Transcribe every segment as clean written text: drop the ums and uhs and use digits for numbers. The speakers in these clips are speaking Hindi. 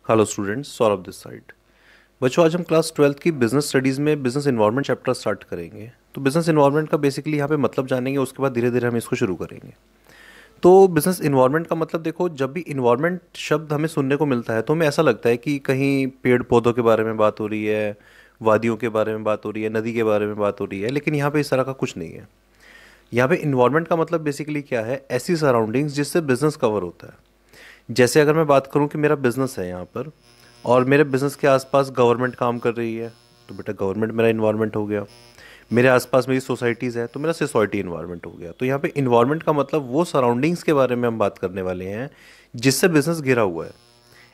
Hello students, Saurabh this side. बच्चों, आज हम क्लास 12th की बिजनेस स्टडीज़ में बिजनेस इन्वायरमेंट चैप्टर स्टार्ट करेंगे। तो बिजनेस इन्वायरमेंट का बेसिकली यहाँ पे मतलब जानेंगे, उसके बाद धीरे धीरे हम इसको शुरू करेंगे। तो बिजनेस इन्वायरमेंट का मतलब देखो, जब भी इन्वायरमेंट शब्द हमें सुनने को मिलता है तो हमें ऐसा लगता है कि कहीं पेड़ पौधों के बारे में बात हो रही है, वादियों के बारे में बात हो रही है, नदी के बारे में बात हो रही है, लेकिन यहाँ पे इस तरह का कुछ नहीं है। यहाँ पे इन्वायरमेंट का मतलब बेसिकली क्या है, ऐसी सराउंडिंग्स जिससे बिजनेस कवर होता है। जैसे अगर मैं बात करूं कि मेरा बिजनेस है यहाँ पर, और मेरे बिजनेस के आसपास गवर्नमेंट काम कर रही है, तो बेटा गवर्नमेंट मेरा इन्वायरमेंट हो गया। मेरे आसपास मेरी सोसाइटीज़ है तो मेरा सोसाइटी इन्वायरमेंट हो गया। तो यहाँ पे इन्वायरमेंट का मतलब वो सराउंडिंग्स के बारे में हम बात करने वाले हैं जिससे बिजनेस घिरा हुआ है।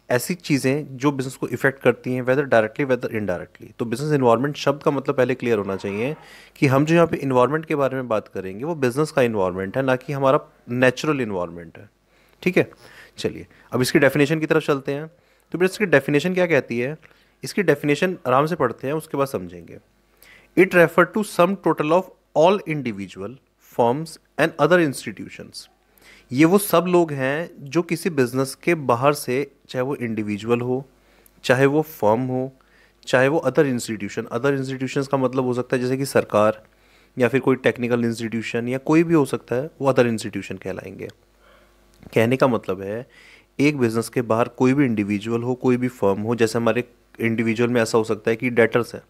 ऐसी चीज़ें जो बिजनेस को इफेक्ट करती हैं, वेदर डायरेक्टली वेदर इनडायरेक्टली। तो बिजनेस इन्वायरमेंट शब्द का मतलब पहले क्लियर होना चाहिए कि हम जो यहाँ पे इन्वायरमेंट के बारे में बात करेंगे वो बिजनेस का इन्वायरमेंट है, ना कि हमारा नेचुरल इन्वायरमेंट है। ठीक है, चलिए अब इसकी डेफिनेशन की तरफ चलते हैं। तो फिर इसकी डेफिनेशन क्या कहती है, इसकी डेफिनेशन आराम से पढ़ते हैं, उसके बाद समझेंगे। It refer to sum total of all individual firms and other institutions. ये वो सब लोग हैं जो किसी बिजनेस के बाहर से, चाहे वो इंडिविजुअल हो, चाहे वो फर्म हो, चाहे वो अदर इंस्टीट्यूशन। अदर इंस्टीट्यूशंस का मतलब हो सकता है जैसे कि सरकार, या फिर कोई टेक्निकल इंस्टीट्यूशन, या कोई भी हो सकता है, वो अदर इंस्टीट्यूशन कहलाएंगे। कहने का मतलब है एक बिजनेस के बाहर कोई भी इंडिविजुअल हो, कोई भी फर्म हो। जैसे हमारे इंडिविजुअल में ऐसा हो सकता है कि डेटर्स है,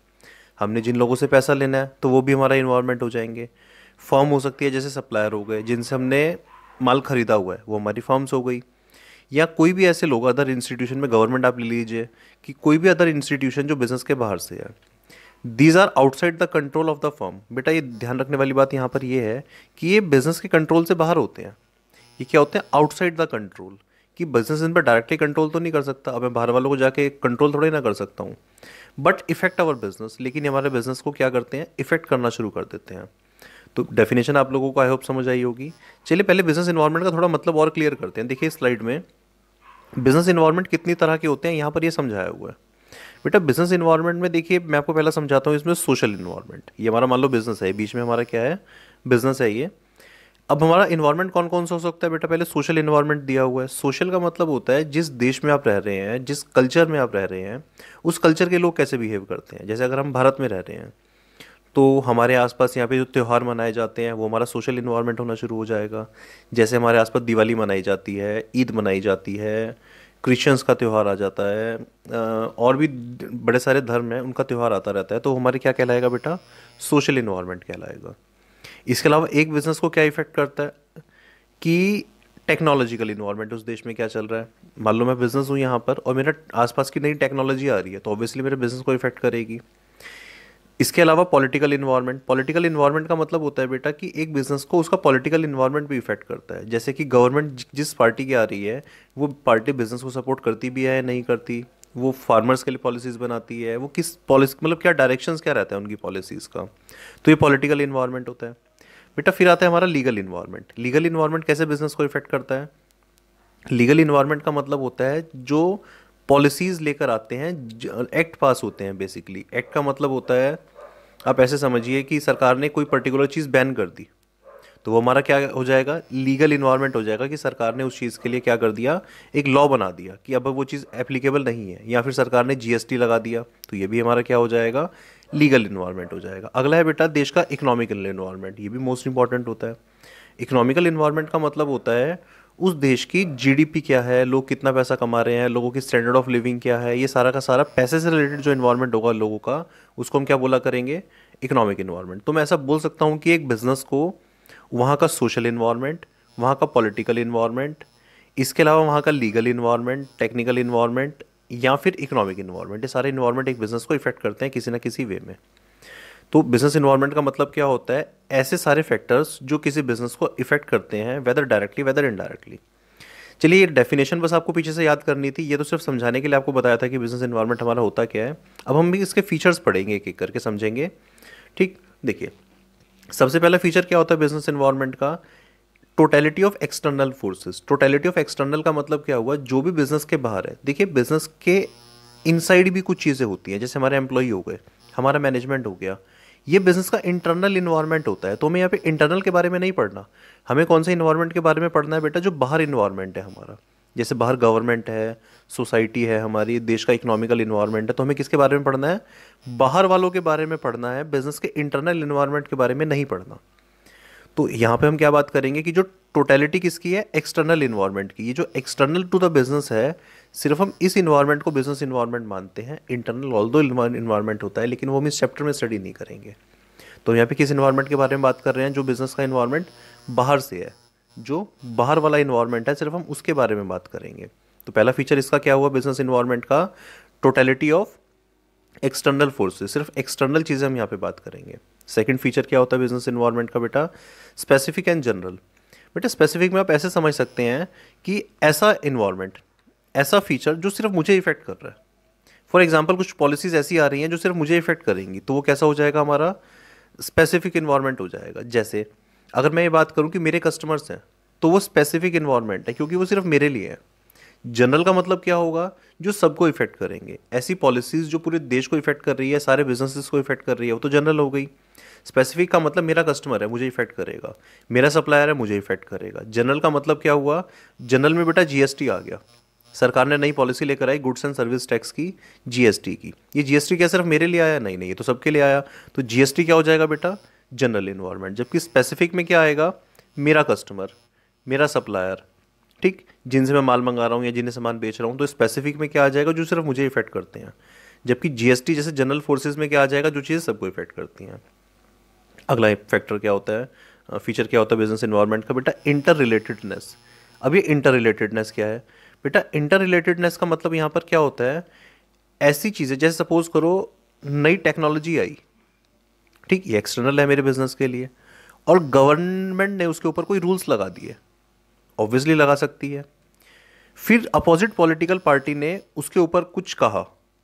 हमने जिन लोगों से पैसा लेना है तो वो भी हमारा इन्वायरमेंट हो जाएंगे। फर्म हो सकती है जैसे सप्लायर हो गए, जिनसे हमने माल खरीदा हुआ है, वो हमारी फर्म्स हो गई। या कोई भी ऐसे लोग अदर इंस्टीट्यूशन में, गवर्नमेंट आप ले लीजिए, कि कोई भी अदर इंस्टीट्यूशन जो बिजनेस के बाहर से है, these are outside the control of the firm. बेटा ये ध्यान रखने वाली बात यहाँ पर ये है कि ये बिजनेस के कंट्रोल से बाहर होते हैं। ये क्या होते हैं, आउटसाइड द कंट्रोल। कि बिजनेस इन पर डायरेक्टली कंट्रोल तो नहीं कर सकता, अब मैं बाहर वालों को जाके कंट्रोल थोड़ी ना कर सकता हूँ, बट इफेक्ट अवर बिजनेस। लेकिन ये हमारे बिजनेस को क्या करते हैं, इफेक्ट करना शुरू कर देते हैं। तो डेफिनेशन आप लोगों को आई होप समझ आई होगी। चलिए पहले बिजनेस इन्वायरमेंट का थोड़ा मतलब और क्लियर करते हैं। देखिए स्लाइड में बिजनेस इन्वायरमेंट कितनी तरह के होते हैं यहाँ पर ये समझाया हुआ है। बेटा बिजनेस इन्वायरमेंट में देखिए, मैं आपको पहला समझाता हूँ। इसमें सोशल इन्वायरमेंट, ये हमारा मान लो बिजनेस है, बीच में हमारा क्या है, बिजनेस है ये। अब हमारा इन्वायरमेंट कौन कौन सा हो सकता है बेटा, पहले सोशल इन्वायरमेंट दिया हुआ है। सोशल का मतलब होता है जिस देश में आप रह रहे हैं, जिस कल्चर में आप रह रहे हैं, उस कल्चर के लोग कैसे बिहेव करते हैं। जैसे अगर हम भारत में रह रहे हैं तो हमारे आसपास यहाँ पे जो त्यौहार मनाए जाते हैं वो हमारा सोशल इन्वायरमेंट होना शुरू हो जाएगा। जैसे हमारे आसपास दिवाली मनाई जाती है, ईद मनाई जाती है, क्रिश्चियंस का त्यौहार आ जाता है, और भी बड़े सारे धर्म हैं उनका त्यौहार आता रहता है। तो हमारे क्या कहलाएगा बेटा, सोशल इन्वायरमेंट कहलाएगा। इसके अलावा एक बिजनेस को क्या इफेक्ट करता है कि टेक्नोलॉजिकल इन्वायरमेंट, उस देश में क्या चल रहा है। मान लो मैं बिजनेस हूँ यहाँ पर और मेरा आसपास की नई टेक्नोलॉजी आ रही है, तो ऑब्वियसली मेरे बिजनेस को इफेक्ट करेगी। इसके अलावा पॉलिटिकल इन्वायरमेंट, पॉलिटिकल इन्वायरमेंट का मतलब होता है बेटा कि एक बिजनेस को उसका पॉलिटिकल इन्वायरमेंट भी इफेक्ट करता है। जैसे कि गवर्नमेंट जिस पार्टी की आ रही है, वो पार्टी बिजनेस को सपोर्ट करती भी है या नहीं करती, वो फार्मर्स के लिए पॉलिसीज़ बनाती है, वो किस पॉलिसी, मतलब क्या डायरेक्शंस क्या रहता है उनकी पॉलिसीज़ का। तो ये पॉलिटिकल इन्वायरमेंट होता है। बेटा फिर आता है हमारा लीगल इन्वायरमेंट। लीगल इन्वायरमेंट कैसे बिजनेस को इफेक्ट करता है, लीगल इन्वायरमेंट का मतलब होता है जो पॉलिसीज़ लेकर आते हैं, एक्ट पास होते हैं। बेसिकली एक्ट का मतलब होता है, आप ऐसे समझिए कि सरकार ने कोई पर्टिकुलर चीज़ बैन कर दी, तो वो हमारा क्या हो जाएगा, लीगल इन्वायरमेंट हो जाएगा। कि सरकार ने उस चीज़ के लिए क्या कर दिया, एक लॉ बना दिया कि अब वो चीज़ एप्लीकेबल नहीं है। या फिर सरकार ने जीएसटी लगा दिया, तो ये भी हमारा क्या हो जाएगा, लीगल इन्वायरमेंट हो जाएगा। अगला है बेटा देश का इकोनॉमिकल इन्वायरमेंट, ये भी मोस्ट इंपॉर्टेंट होता है। इकोनॉमिकल इन्वायरमेंट का मतलब होता है उस देश की जीडीपी क्या है, लोग कितना पैसा कमा रहे हैं, लोगों की स्टैंडर्ड ऑफ लिविंग क्या है, ये सारा का सारा पैसे से रिलेटेड जो इन्वायरमेंट होगा लोगों का, उसको हम क्या बोला करेंगे, इकोनॉमिक इन्वायरमेंट। तो मैं ऐसा बोल सकता हूँ कि एक बिजनेस को वहाँ का सोशल इन्वायरमेंट, वहाँ का पॉलिटिकल इन्वायरमेंट, इसके अलावा वहाँ का लीगल इन्वायरमेंट, टेक्निकल इन्वायरमेंट, या फिर इकोनॉमिक इन्वायरमेंट, ये सारे इन्वायरमेंट एक बिजनेस को इफेक्ट करते हैं किसी ना किसी वे में। तो बिजनेस इन्वायरमेंट का मतलब क्या होता है, ऐसे सारे फैक्टर्स जो किसी बिजनेस को इफेक्ट करते हैं, वेदर डायरेक्टली वेदर इनडायरेक्टली। चलिए ये डेफिनेशन बस आपको पीछे से याद करनी थी, ये तो सिर्फ समझाने के लिए आपको बताया था कि बिजनेस इन्वायरमेंट हमारा होता क्या है। अब हम भी इसके फीचर्स पढ़ेंगे, एक एक करके समझेंगे। ठीक, देखिए सबसे पहला फीचर क्या होता है बिजनेस इन्वायरमेंट का, totality of external forces. Totality of external का मतलब क्या हुआ, जो भी बिजनेस के बाहर है। देखिए बिजनेस के इनसाइड भी कुछ चीज़ें होती हैं, जैसे हमारे एम्प्लॉय हो गए, हमारा मैनेजमेंट हो गया, ये बिजनेस का इंटरनल इन्वायरमेंट होता है। तो हमें यहाँ पे इंटरनल के बारे में नहीं पढ़ना, हमें कौन से इन्वायरमेंट के बारे में पढ़ना है बेटा, जो बाहर इन्वायरमेंट है हमारा। जैसे बाहर गवर्नमेंट है, सोसाइटी है, हमारी देश का इकोनॉमिकल इन्वायरमेंट है, तो हमें किसके बारे में पढ़ना है? बाहर वालों के बारे में पढ़ना है, बिजनेस के इंटरनल इन्वायरमेंट के बारे में नहीं पढ़ना। तो यहाँ पे हम क्या बात करेंगे कि जो टोटलिटी किसकी है? एक्सटर्नल इन्वायरमेंट की। ये जो एक्सटर्नल टू द बिजनेस है, सिर्फ हम इस इन्वायरमेंट को बिजनेस इन्वायरमेंट मानते हैं। इंटरनल ऑल्दो इन्वायरमेंट होता है, लेकिन वो हम इस चैप्टर में स्टडी नहीं करेंगे। तो यहाँ पे किस इन्वायरमेंट के बारे में बात कर रहे हैं? जो बिजनेस का इन्वायरमेंट बाहर से है, जो बाहर वाला इन्वायरमेंट है, सिर्फ हम उसके बारे में बात करेंगे। तो पहला फीचर इसका क्या हुआ बिजनेस इन्वायरमेंट का? टोटलिटी ऑफ एक्सटर्नल फोर्सेस, सिर्फ एक्सटर्नल चीज़ें हम यहाँ पे बात करेंगे। सेकंड फीचर क्या होता है बिजनेस इन्वायरमेंट का बेटा? Specific and general. बेटा स्पेसिफिक में आप ऐसे समझ सकते हैं कि ऐसा इन्वायरमेंट, ऐसा फीचर जो सिर्फ मुझे इफेक्ट कर रहा है। फॉर एग्जाम्पल कुछ पॉलिसीज ऐसी आ रही हैं जो सिर्फ मुझे इफेक्ट करेंगी, तो वो कैसा हो जाएगा? हमारा स्पेसिफिक इन्वायरमेंट हो जाएगा। जैसे अगर मैं ये बात करूं कि मेरे कस्टमर्स हैं, तो वो स्पेसिफिक इन्वायरमेंट है, क्योंकि वो सिर्फ मेरे लिए है। जनरल का मतलब क्या होगा? जो सबको इफेक्ट करेंगे। ऐसी पॉलिसीज जो पूरे देश को इफेक्ट कर रही है, सारे बिजनेसेस को इफेक्ट कर रही है, वो तो जनरल हो गई। स्पेसिफिक का मतलब मेरा कस्टमर है, मुझे इफेक्ट करेगा, मेरा सप्लायर है, मुझे इफेक्ट करेगा। जनरल का मतलब क्या हुआ? जनरल में बेटा जीएसटी आ गया, सरकार ने नई पॉलिसी लेकर आई गुड्स एंड सर्विस टैक्स की, जीएसटी की। ये जीएसटी क्या सिर्फ मेरे लिए आया? नहीं नहीं, ये तो सबके लिए आया। तो जीएसटी क्या हो जाएगा बेटा? General environment. जबकि स्पेसिफिक में क्या आएगा? मेरा कस्टमर, मेरा सप्लायर, ठीक, जिनसे मैं माल मंगा रहा हूँ या जिन्हें सामान बेच रहा हूँ। तो स्पेसिफिक में क्या आ जाएगा? जो सिर्फ मुझे इफेक्ट करते हैं। जबकि जीएसटी जैसे जनरल फोर्सेज में क्या आ जाएगा? जो चीज़ें सबको इफेक्ट करती हैं। अगला फैक्टर क्या होता है, फीचर क्या होता है बिजनेस इन्वायरमेंट का बेटा? Inter relatedness. अब ये इंटर रिलेटेडनेस क्या है बेटा? इंटर रिलेटेडनेस का मतलब यहाँ पर क्या होता है? ऐसी चीज़ें, जैसे सपोज करो नई टेक्नोलॉजी आई, ठीक, ये एक्सटर्नल है मेरे बिजनेस के लिए, और गवर्नमेंट ने उसके ऊपर कोई रूल्स लगा दिए, ऑब्वियसली लगा सकती है। फिर अपोजिट पॉलिटिकल पार्टी ने उसके ऊपर कुछ कहा,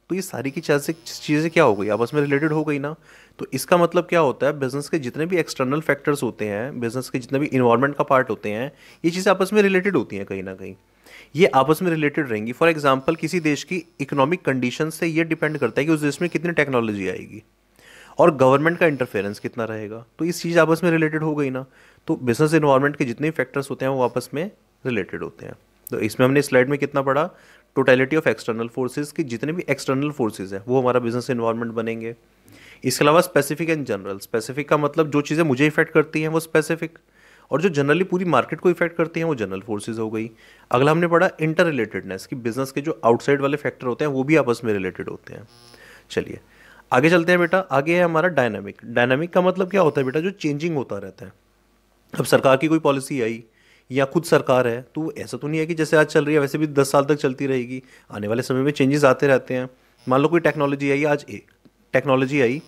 तो ये सारी की चीज़ें क्या हो गई? आपस में रिलेटेड हो गई ना। तो इसका मतलब क्या होता है? बिजनेस के जितने भी एक्सटर्नल फैक्टर्स होते हैं, बिजनेस के जितने भी इन्वायरमेंट का पार्ट होते हैं, ये चीज़ें आपस में रिलेटेड होती हैं कहीं ना कहीं। ये आपस में रिलेटेड रहेंगी। फॉर एग्जाम्पल किसी देश की इकोनॉमिक कंडीशन से ये डिपेंड करता है कि उस देश में कितनी टेक्नोलॉजी आएगी और गवर्नमेंट का इंटरफेरेंस कितना रहेगा। तो इस चीज़ आपस में रिलेटेड हो गई ना। तो बिजनेस इन्वायरमेंट के जितने फैक्टर्स होते हैं वो आपस में रिलेटेड होते हैं। तो इसमें हमने स्लाइड में कितना पढ़ा? टोटलिटी ऑफ एक्सटर्नल फोर्सेज की जितने भी एक्सटर्नल फोर्सेज है वो हमारा बिजनेस इन्वायरमेंट बनेंगे। इसके अलावा स्पेसिफिक एंड जनरल। स्पेसिफिक का मतलब जो चीज़ें मुझे इफेक्ट करती हैं वो स्पेसिफिक, और जो जनरली पूरी मार्केट को इफेक्ट करती हैं वो जनरल फोर्सेज हो गई। अगला हमने पढ़ा इंटर रिलेटेडनेस की बिजनेस के जो आउटसाइड वाले फैक्टर होते हैं वो भी आपस में रिलेटेड होते हैं। चलिए आगे चलते हैं बेटा। आगे है हमारा डायनामिक। डायनामिक का मतलब क्या होता है बेटा? जो चेंजिंग होता रहता है। अब सरकार की कोई पॉलिसी आई या खुद सरकार है, तो ऐसा तो नहीं है कि जैसे आज चल रही है वैसे भी 10 साल तक चलती रहेगी। आने वाले समय में चेंजेस आते रहते हैं। मान लो कोई टेक्नोलॉजी आई, आज एक टेक्नोलॉजी आई,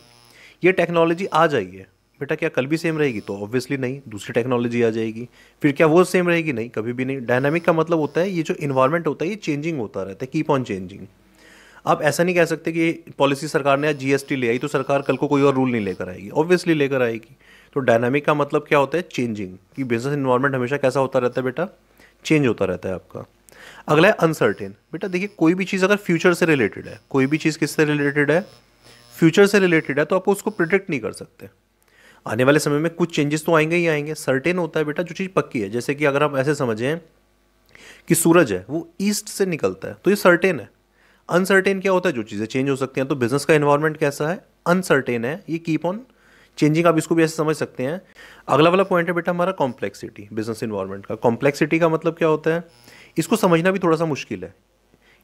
ये टेक्नोलॉजी आज आई है बेटा, क्या कल भी सेम रहेगी? तो ऑब्वियसली नहीं, दूसरी टेक्नोलॉजी आ जाएगी। फिर क्या वो सेम रहेगी? नहीं, कभी भी नहीं। डायनामिक का मतलब होता है ये जो इन्वायरमेंट होता है ये चेंजिंग होता रहता है, कीप ऑन चेंजिंग। आप ऐसा नहीं कह सकते कि पॉलिसी सरकार ने आज जीएसटी ले आई तो सरकार कल को कोई और रूल नहीं लेकर आएगी, ऑब्वियसली लेकर आएगी। तो डायनामिक का मतलब क्या होता है? चेंजिंग, कि बिजनेस इन्वायरमेंट हमेशा कैसा होता रहता है बेटा? चेंज होता रहता है आपका। अगला है अनसर्टेन। बेटा देखिए कोई भी चीज़ अगर फ्यूचर से रिलेटेड है, कोई भी चीज़ किससे रिलेटेड है? फ्यूचर से रिलेटेड है, तो आप उसको प्रिडिक्ट नहीं कर सकते। आने वाले समय में कुछ चेंजेस तो आएंगे ही आएंगे। सर्टेन होता है बेटा जो चीज़ पक्की है। जैसे कि अगर आप ऐसे समझें कि सूरज है वो ईस्ट से निकलता है, तो ये सर्टेन है। अनसर्टेन क्या होता है? जो चीज़ें चेंज हो सकती हैं। तो बिजनेस का एनवायरनमेंट कैसा है? अनसर्टेन है, ये कीप ऑन चेंजिंग। आप इसको भी ऐसे समझ सकते हैं। अगला वाला पॉइंट है बेटा हमारा कॉम्प्लेक्सिटी। बिजनेस इन्वायरमेंट का कॉम्प्लेक्सिटी का मतलब क्या होता है? इसको समझना भी थोड़ा सा मुश्किल है।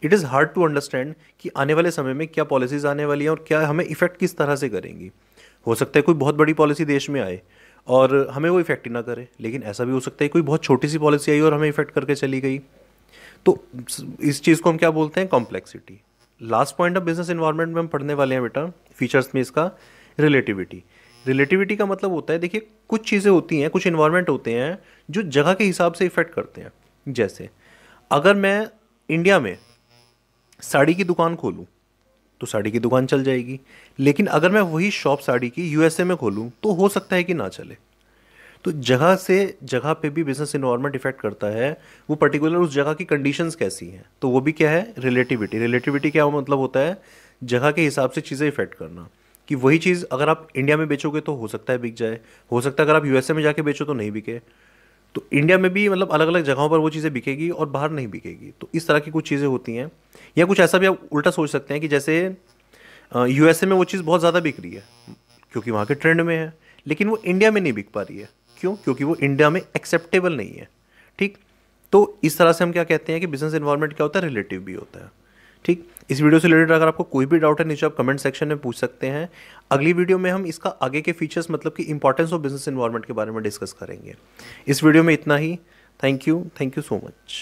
It is hard to understand कि आने वाले समय में क्या पॉलिसीज़ आने वाली हैं और क्या हमें इफेक्ट किस तरह से करेंगी। हो सकता है कोई बहुत बड़ी पॉलिसी देश में आए और हमें वो इफेक्ट ही ना करे, लेकिन ऐसा भी हो सकता है कोई बहुत छोटी सी पॉलिसी आई और हमें इफेक्ट करके चली गई। तो इस चीज़ को हम क्या बोलते हैं? Complexity. Last point of business environment में हम पढ़ने वाले हैं बेटा फीचर्स में इसका रिलेटिविटी। रिलेटिविटी का मतलब होता है, देखिए कुछ चीज़ें होती हैं, कुछ इन्वायरमेंट होते हैं जो जगह के हिसाब से इफेक्ट करते हैं। जैसे अगर मैं इंडिया में साड़ी की दुकान खोलूँ तो साड़ी की दुकान चल जाएगी, लेकिन अगर मैं वही शॉप साड़ी की यूएसए में खोलूँ तो हो सकता है कि ना चले। तो जगह से जगह पे भी बिजनेस इन्वायरमेंट इफेक्ट करता है। वो पर्टिकुलर उस जगह की कंडीशंस कैसी हैं, तो वो भी क्या है? रिलेटिविटी। रिलेटिविटी क्या मतलब होता है? जगह के हिसाब से चीज़ें इफेक्ट करना। कि वही चीज़ अगर आप इंडिया में बेचोगे तो हो सकता है बिक जाए, हो सकता है अगर आप यूएसए में जाके बेचो तो नहीं बिके। तो इंडिया में भी मतलब अलग अलग जगहों पर वो चीज़ें बिकेगी और बाहर नहीं बिकेगी। तो इस तरह की कुछ चीज़ें होती हैं। या कुछ ऐसा भी आप उल्टा सोच सकते हैं कि जैसे यूएसए में वो चीज़ बहुत ज़्यादा बिक रही है क्योंकि वहाँ के ट्रेंड में है, लेकिन वो इंडिया में नहीं बिक पा रही है। क्यों? क्योंकि वो इंडिया में एक्सेप्टेबल नहीं है। ठीक। तो इस तरह से हम क्या कहते हैं कि बिजनेस एनवायरनमेंट क्या होता है, रिलेटिव भी होता है। ठीक। इस वीडियो से रिलेटेड अगर आपको कोई भी डाउट है नीचे आप कमेंट सेक्शन में पूछ सकते हैं। अगली वीडियो में हम इसका आगे के फीचर्स मतलब कि इंपॉर्टेंस ऑफ बिजनेस एनवायरनमेंट के बारे में डिस्कस करेंगे। इस वीडियो में इतना ही। Thank you so much.